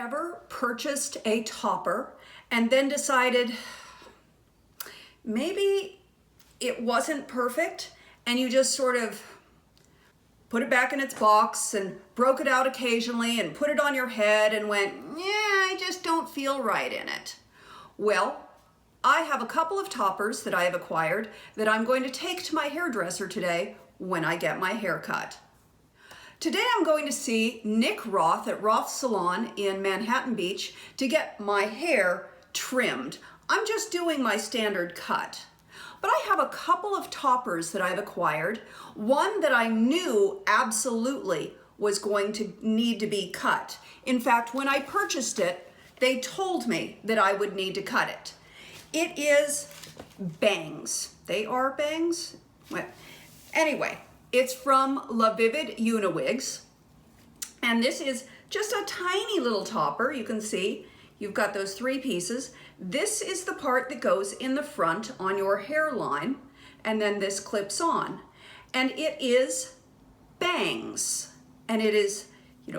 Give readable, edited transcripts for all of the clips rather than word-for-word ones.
ever purchased a topper and then decided maybe it wasn't perfect and you just sort of put it back in its box and broke it out occasionally and put it on your head and went, yeah, I just don't feel right in it? Well, I have a couple of toppers that I have acquired that I'm going to take to my hairdresser today when I get my hair cut. Today I'm going to see Nick Roth at Roth Salon in Manhattan Beach to get my hair trimmed. I'm just doing my standard cut. But I have a couple of toppers that I've acquired. One that I knew absolutely was going to need to be cut. In fact, when I purchased it, they told me that I would need to cut it. It is bangs. They are bangs? Well, anyway, it's from La Vivid Uniwigs. And this is just a tiny little topper. You can see you've got those three pieces. This is the part that goes in the front on your hairline, and then this clips on. And it is bangs. And it is,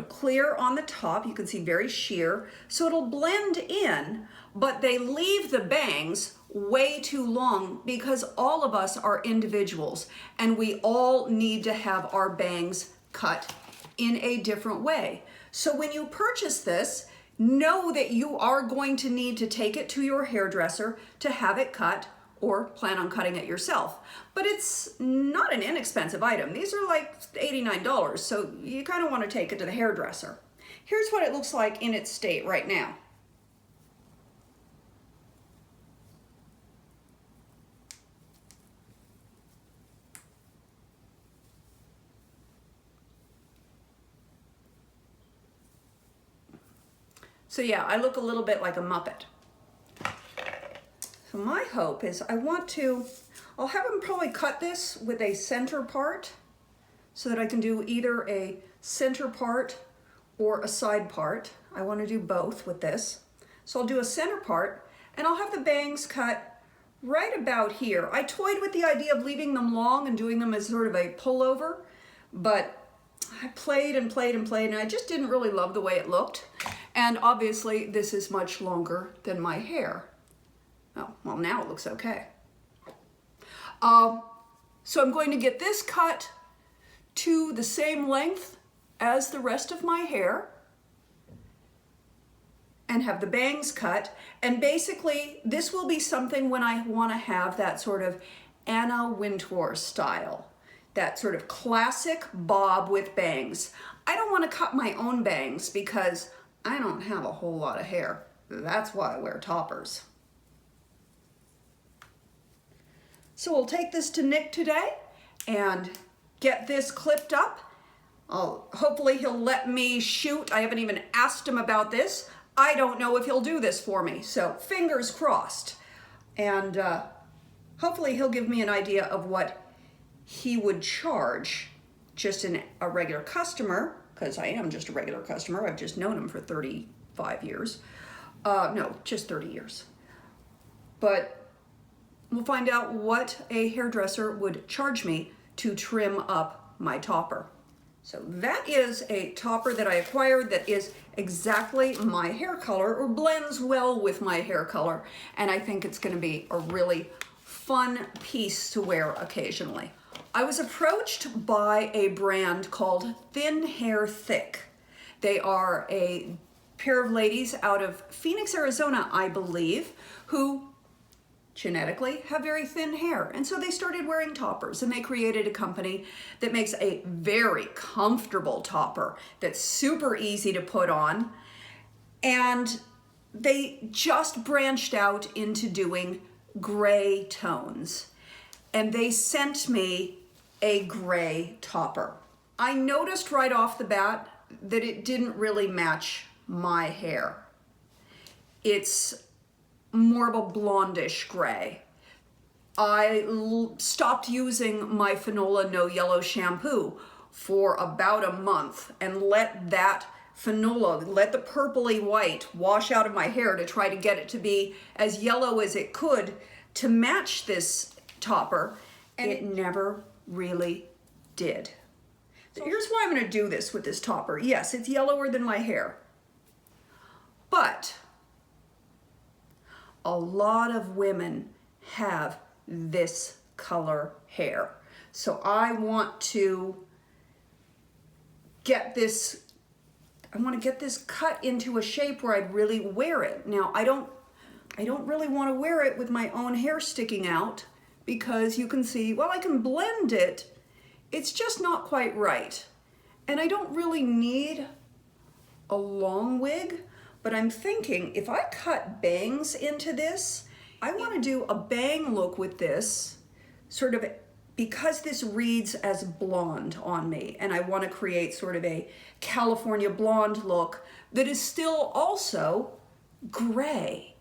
clear on the top. You can see very sheer. So it'll blend in, but they leave the bangs way too long because all of us are individuals and we all need to have our bangs cut in a different way. So when you purchase this, know that you are going to need to take it to your hairdresser to have it cut, or plan on cutting it yourself. But it's not an inexpensive item. These are like $89, so you kind of want to take it to the hairdresser. Here's what it looks like in its state right now. So yeah, I look a little bit like a Muppet. So my hope is I'll have them probably cut this with a center part so that I can do either a center part or a side part. I want to do both with this. So I'll do a center part and I'll have the bangs cut right about here. I toyed with the idea of leaving them long and doing them as sort of a pullover, but I played and played and played and I just didn't really love the way it looked. And obviously this is much longer than my hair. Oh, well, now it looks okay. So I'm going to get this cut to the same length as the rest of my hair and have the bangs cut. And basically this will be something when I want to have that sort of Anna Wintour style, that sort of classic bob with bangs. I don't want to cut my own bangs because I don't have a whole lot of hair. That's why I wear toppers. So we'll take this to Nick today and get this clipped up. Hopefully he'll let me shoot. I haven't even asked him about this. I don't know if he'll do this for me, so fingers crossed. And hopefully he'll give me an idea of what he would charge just a regular customer, because I am just a regular customer. I've just known him for 35 years. No, just 30 years. But we'll find out what a hairdresser would charge me to trim up my topper. So that is a topper that I acquired that is exactly my hair color, or blends well with my hair color. And I think it's gonna be a really fun piece to wear occasionally. I was approached by a brand called ThinHairThick. They are a pair of ladies out of Phoenix, Arizona, I believe, who genetically have very thin hair. And so they started wearing toppers, and they created a company that makes a very comfortable topper that's super easy to put on. And they just branched out into doing gray tones. And they sent me a gray topper. I noticed right off the bat that it didn't really match my hair. It's more of a blondish gray. I stopped using my Finola No Yellow shampoo for about a month and let that Finola, let the purpley white wash out of my hair to try to get it to be as yellow as it could to match this topper, and it never really did. So here's why I'm going to do this with this topper. Yes, it's yellower than my hair. But a lot of women have this color hair. So I want to get this, cut into a shape where I'd really wear it. Now, I don't really want to wear it with my own hair sticking out because you can see, well, I can blend it. It's just not quite right. And I don't really need a long wig, but I'm thinking if I cut bangs into this, I want to do a bang look with this, sort of, because this reads as blonde on me, and I want to create sort of a California blonde look that is still also gray,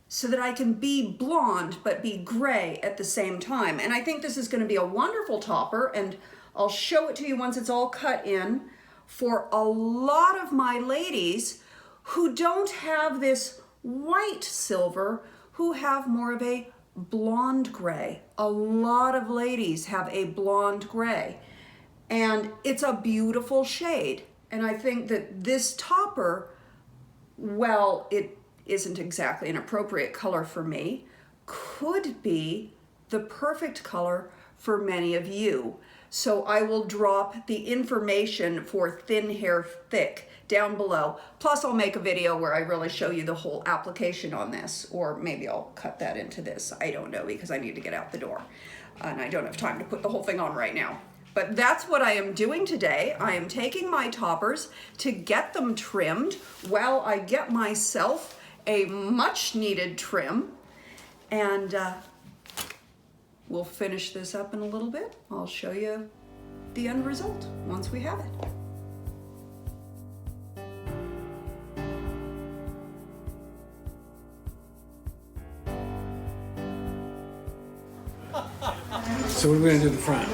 so that I can be blonde but be gray at the same time. And I think this is going to be a wonderful topper, and I'll show it to you once it's all cut in for a lot of my ladies who don't have this white silver, who have more of a blonde gray. A lot of ladies have a blonde gray, and it's a beautiful shade. And I think that this topper, well, it isn't exactly an appropriate color for me, could be the perfect color for many of you. So I will drop the information for Thin Hair Thick down below. Plus I'll make a video where I really show you the whole application on this, or maybe I'll cut that into this. I don't know, because I need to get out the door and I don't have time to put the whole thing on right now. But that's what I am doing today. I am taking my toppers to get them trimmed while I get myself a much needed trim, and we'll finish this up in a little bit. I'll show you the end result once we have it. So what are we gonna do at the front?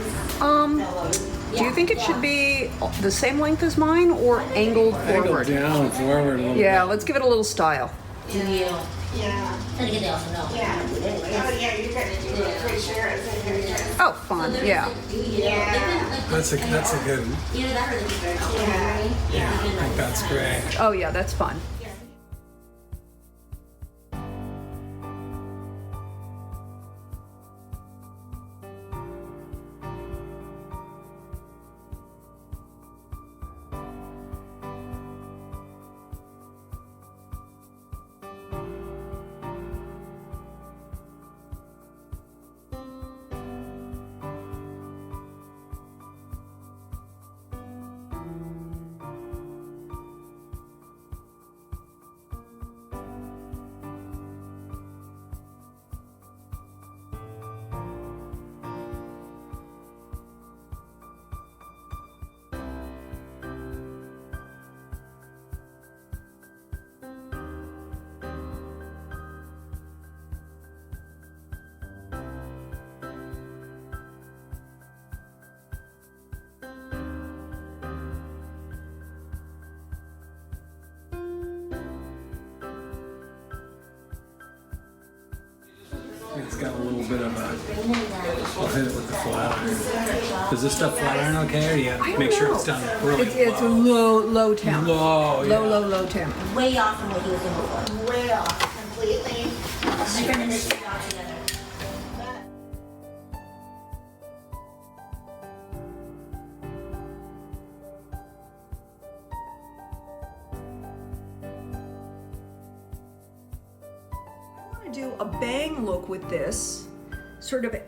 Do you think it should be the same length as mine or angled forward? Angled down, forward a little Yeah, let's give it a little style. Do you? Yeah. Trying to get the also know. Yeah. Oh, yeah, you got to do it for sure. Oh, fun, yeah. Yeah. That's a good one. Either that or the Yeah. I think that's great. Oh yeah, that's fun. It's got a little bit of a, I'll hit it with the flat iron. Does this stuff flat iron okay, or do you have to make sure it's done really It's a low? low temp. Low temp. way off from what he was doing before. Way off completely. Bringing this shit all together. Do a bang look with this, sort of. Very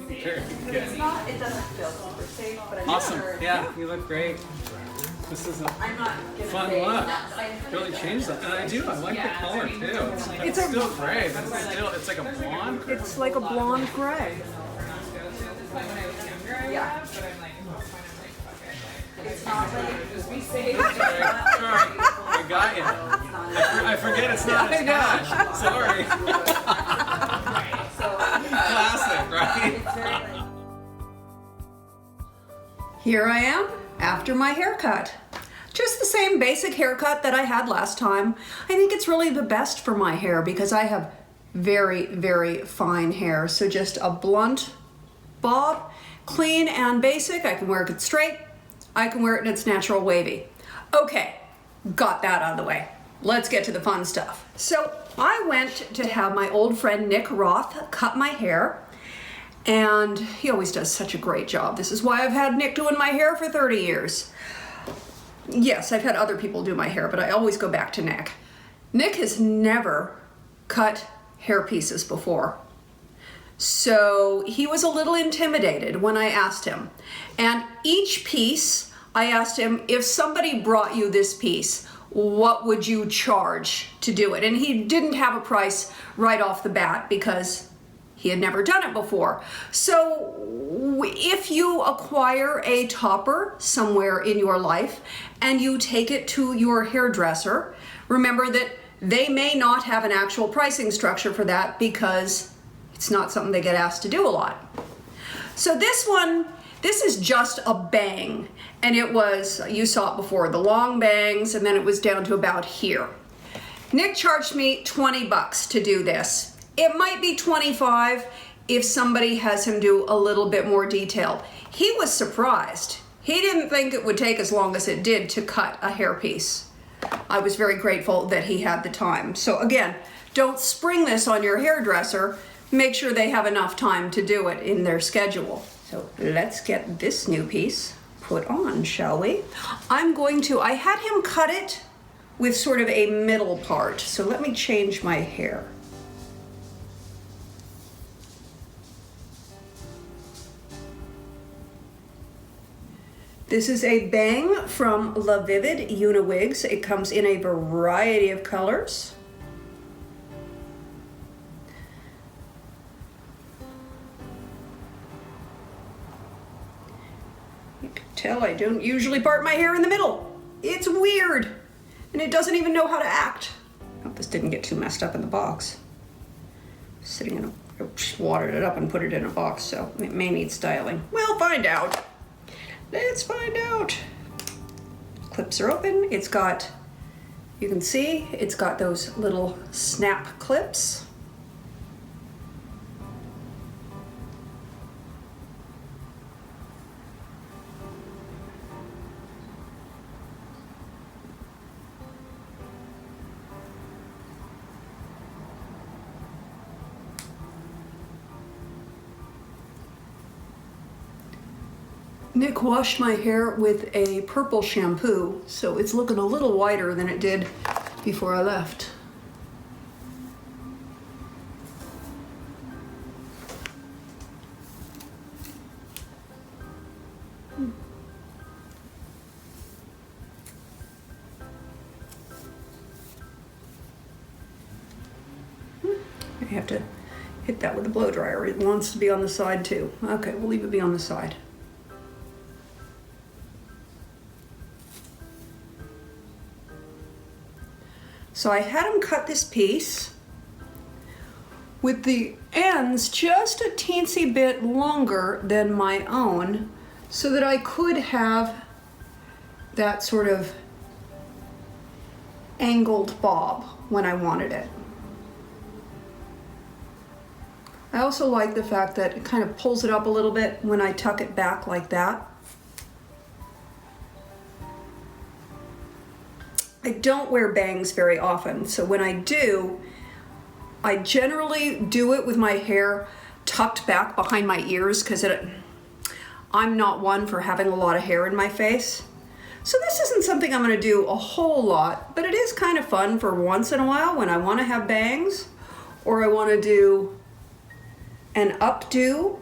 good. It doesn't feel super safe, but I'm Awesome. sure. Yeah, you look great. This is a I'm not gonna fun say look. that. Really changed that, and I do. I like the color too. It's It's a- still gray, but it's still like a blonde. It's like a blonde gray. Yeah. It's not like. Sorry, I got you. I forget it's not as cash. Sorry. Classic, right? Here I am after my haircut. Just the same basic haircut that I had last time. I think it's really the best for my hair because I have very, very fine hair. So just a blunt bob, clean and basic. I can wear it straight. I can wear it in its natural wavy. Okay, got that out of the way. Let's get to the fun stuff. So I went to have my old friend Nick Roth cut my hair, and he always does such a great job. This is why I've had Nick doing my hair for 30 years. Yes, I've had other people do my hair, but I always go back to Nick. Nick has never cut hair pieces before. So he was a little intimidated when I asked him. And each piece, I asked him, if somebody brought you this piece, what would you charge to do it? And he didn't have a price right off the bat because he had never done it before. So if you acquire a topper somewhere in your life and you take it to your hairdresser, remember that they may not have an actual pricing structure for that because it's not something they get asked to do a lot. So this is just a bang. And it was, you saw it before, the long bangs, and then it was down to about here. Nick charged me 20 bucks to do this. It might be 25 if somebody has him do a little bit more detailed. He was surprised. He didn't think it would take as long as it did to cut a hairpiece. I was very grateful that he had the time. So again, don't spring this on your hairdresser. Make sure they have enough time to do it in their schedule. So let's get this new piece put on, shall we? I had him cut it with sort of a middle part. So let me change my hair. This is a bang from La Vivid Uniwigs. It comes in a variety of colors. You can tell I don't usually part my hair in the middle. It's weird, and it doesn't even know how to act. I hope this didn't get too messed up in the box. Sitting in I watered it up and put it in a box, so it may need styling. We'll find out. Let's find out. Clips are open. It's got, you can see, it's got those little snap clips. Nick washed my hair with a purple shampoo, so it's looking a little whiter than it did before I left. I have to hit that with a blow dryer. It wants to be on the side too. Okay, we'll leave it be on the side. So I had him cut this piece with the ends just a teensy bit longer than my own so that I could have that sort of angled bob when I wanted it. I also like the fact that it kind of pulls it up a little bit when I tuck it back like that. I don't wear bangs very often, so when I do, I generally do it with my hair tucked back behind my ears because I'm not one for having a lot of hair in my face. So this isn't something I'm going to do a whole lot, but it is kind of fun for once in a while when I want to have bangs or I want to do an updo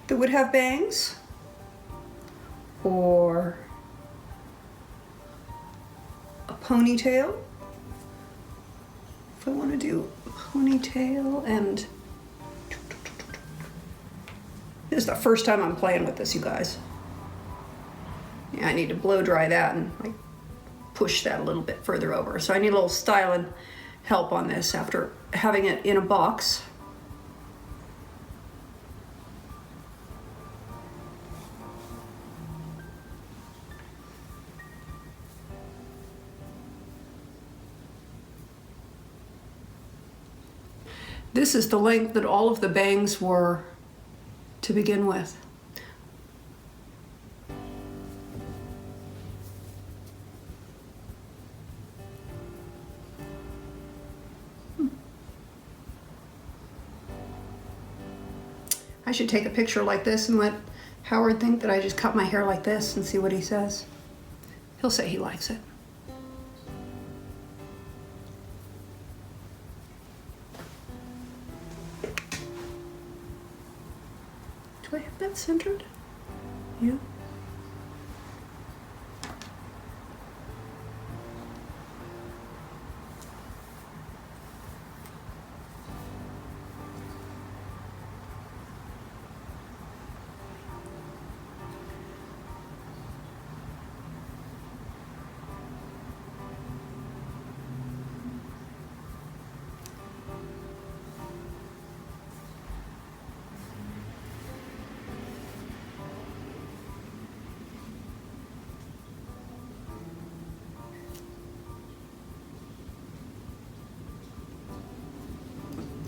that would have bangs, or a ponytail. If I want to do a ponytail, and this is the first time I'm playing with this, you guys. Yeah, I need to blow dry that and like push that a little bit further over. So I need a little styling help on this after having it in a box. This is the length that all of the bangs were to begin with. I should take a picture like this and let Howard think that I just cut my hair like this and see what he says. He'll say he likes it. Do I have that centered? Yeah.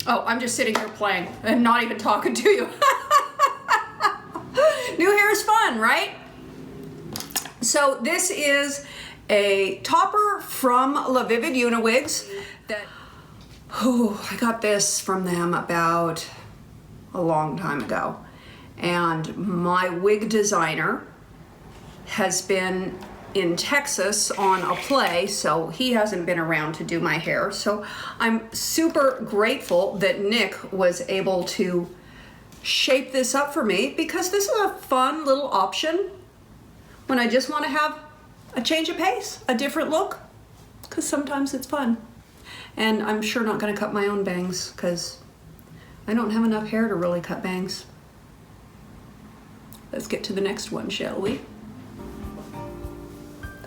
Oh, I'm just sitting here playing and not even talking to you. New hair is fun, right? So this is a topper from La Vivid Uniwigs that, I got this from them about a long time ago. And my wig designer has been in Texas on a play, so he hasn't been around to do my hair. So I'm super grateful that Nick was able to shape this up for me, because this is a fun little option when I just want to have a change of pace, a different look, because sometimes it's fun. And I'm sure not going to cut my own bangs because I don't have enough hair to really cut bangs. Let's get to the next one, shall we?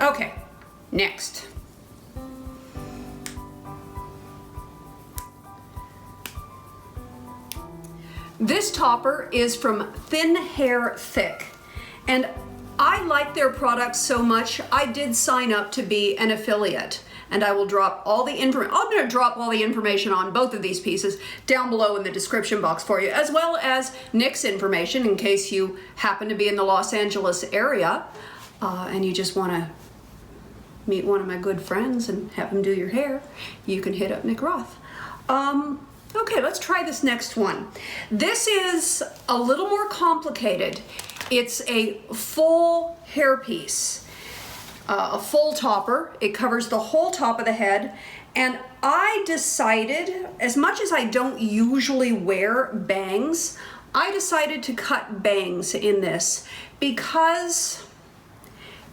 Okay, next. This topper is from ThinHairThick, and I like their products so much, I did sign up to be an affiliate, and I will drop all the I'm going to drop all the information on both of these pieces down below in the description box for you, as well as Nick's information in case you happen to be in the Los Angeles area and you just want to meet one of my good friends and have him do your hair. You can hit up Nick Roth. Okay, let's try this next one. This is a little more complicated. It's a full hairpiece, a full topper. It covers the whole top of the head. And I decided, as much as I don't usually wear bangs, I decided to cut bangs in this because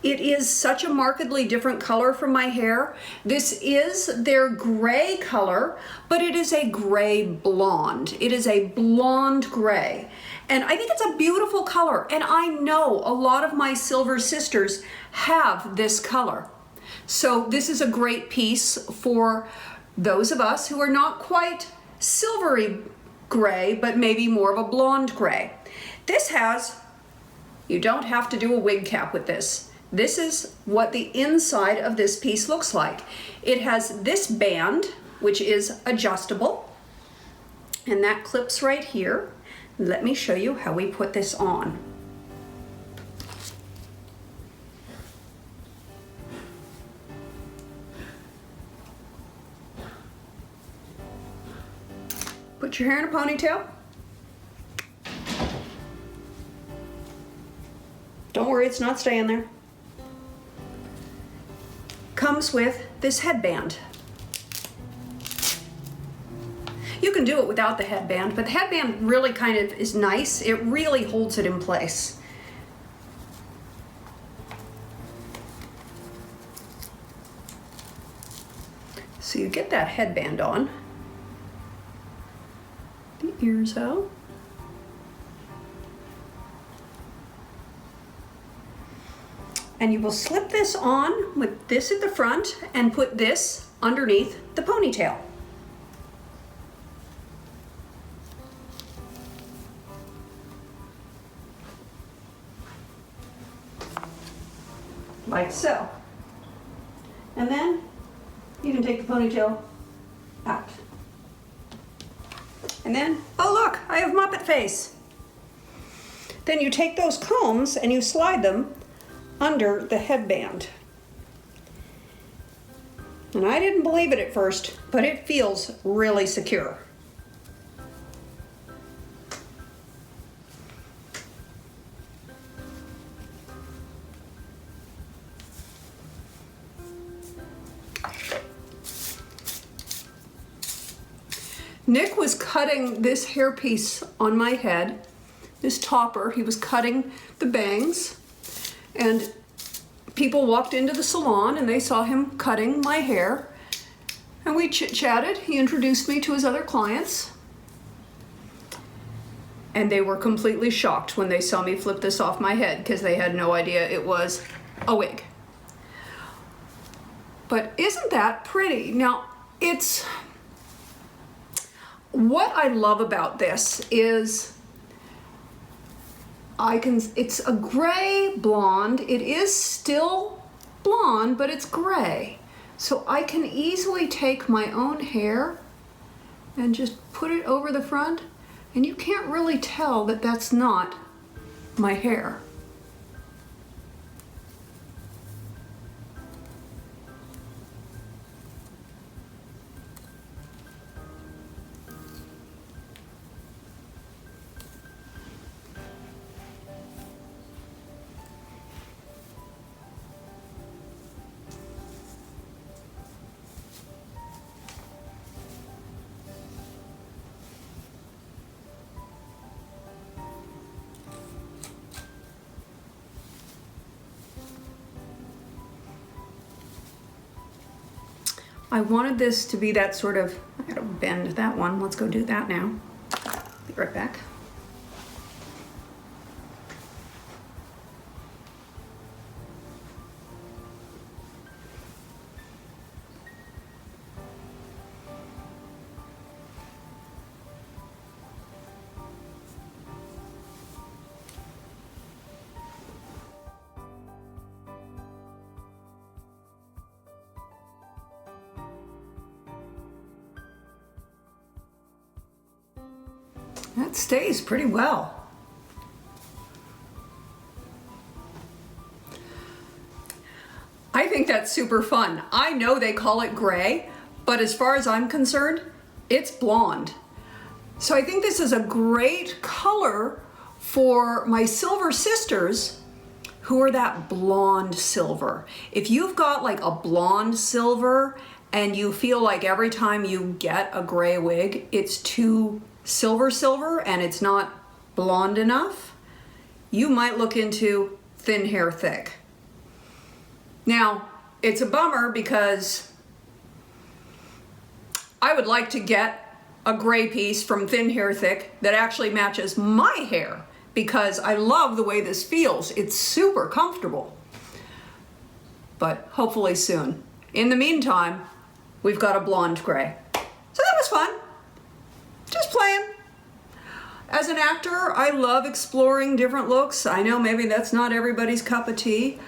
it is such a markedly different color from my hair. This is their gray color, but it is a gray blonde. It is a blonde gray. And I think it's a beautiful color. And I know a lot of my silver sisters have this color. So this is a great piece for those of us who are not quite silvery gray, but maybe more of a blonde gray. This has, you don't have to do a wig cap with this. This is what the inside of this piece looks like. It has this band, which is adjustable, and that clips right here. Let me show you how we put this on. Put your hair in a ponytail. Don't worry, it's not staying there. Comes with this headband. You can do it without the headband, but the headband really kind of is nice. It really holds it in place. So you get that headband on, the ears out. And you will slip this on with this at the front and put this underneath the ponytail. Like so. And then you can take the ponytail out. And then, oh look, I have Muppet face. Then you take those combs and you slide them under the headband. And I didn't believe it at first, but it feels really secure. Nick was cutting this hairpiece on my head, this topper. He was cutting the bangs, and people walked into the salon and they saw him cutting my hair, and we chit-chatted. He introduced me to his other clients, and they were completely shocked when they saw me flip this off my head because they had no idea it was a wig. But isn't that pretty? Now, what I love about this is it's a gray blonde. It is still blonde, but it's gray. So I can easily take my own hair and just put it over the front, and you can't really tell that that's not my hair. I wanted this to be that sort of, I gotta bend that one. Let's go do that now. Be right back. That stays pretty well. I think that's super fun. I know they call it gray, but as far as I'm concerned, it's blonde. So I think this is a great color for my silver sisters who are that blonde silver. If you've got like a blonde silver and you feel like every time you get a gray wig, it's too silver and it's not blonde enough, you might look into ThinHairThick. Now, it's a bummer because I would like to get a gray piece from ThinHairThick that actually matches my hair because I love the way this feels. It's super comfortable. But hopefully soon. In the meantime, we've got a blonde gray. So that was fun. Just playing. As an actor, I love exploring different looks. I know maybe that's not everybody's cup of tea,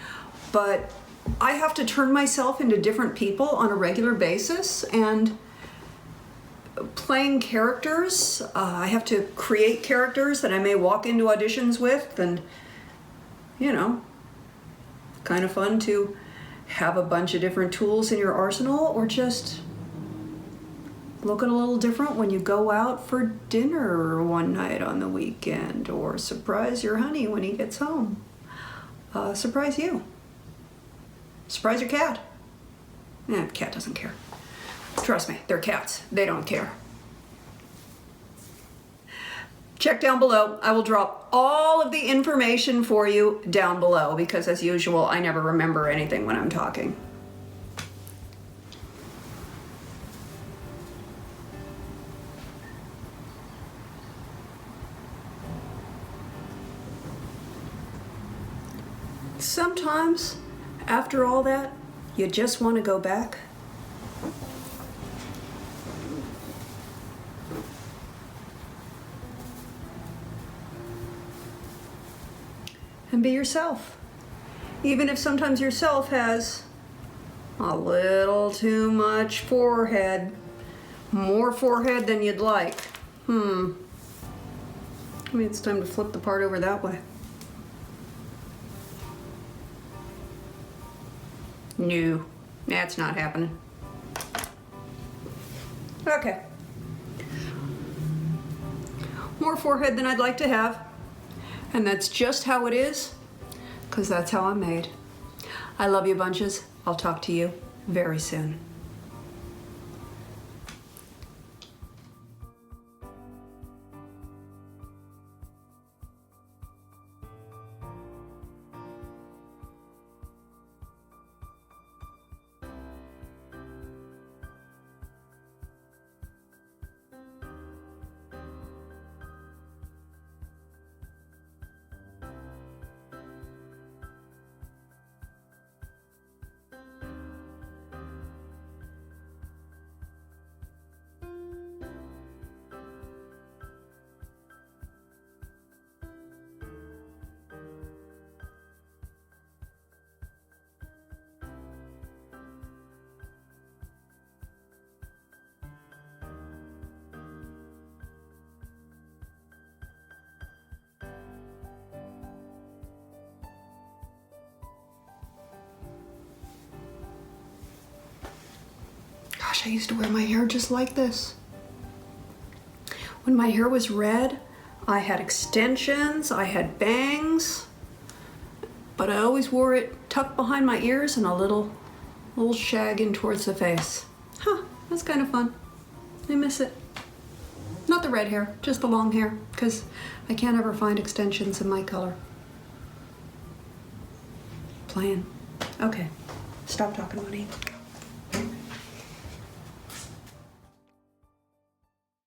but I have to turn myself into different people on a regular basis, and playing characters, I have to create characters that I may walk into auditions with, and you know, kind of fun to have a bunch of different tools in your arsenal, or just looking a little different when you go out for dinner one night on the weekend, or surprise your honey when he gets home. Surprise you. Surprise your cat. The cat doesn't care. Trust me, they're cats. They don't care. Check down below. I will drop all of the information for you down below because, as usual, I never remember anything when I'm talking. Sometimes, after all that, you just want to go back and be yourself. Even if sometimes yourself has a little too much forehead, more forehead than you'd like. Maybe it's time to flip the part over that way. No, that's not happening. Okay. More forehead than I'd like to have. And that's just how it is, because that's how I'm made. I love you bunches. I'll talk to you very soon. Gosh, I used to wear my hair just like this. When my hair was red, I had extensions, I had bangs, but I always wore it tucked behind my ears and a little shag in towards the face. Huh, that's kind of fun. I miss it. Not the red hair, just the long hair, because I can't ever find extensions in my color. Playing. Okay, stop talking, Monique.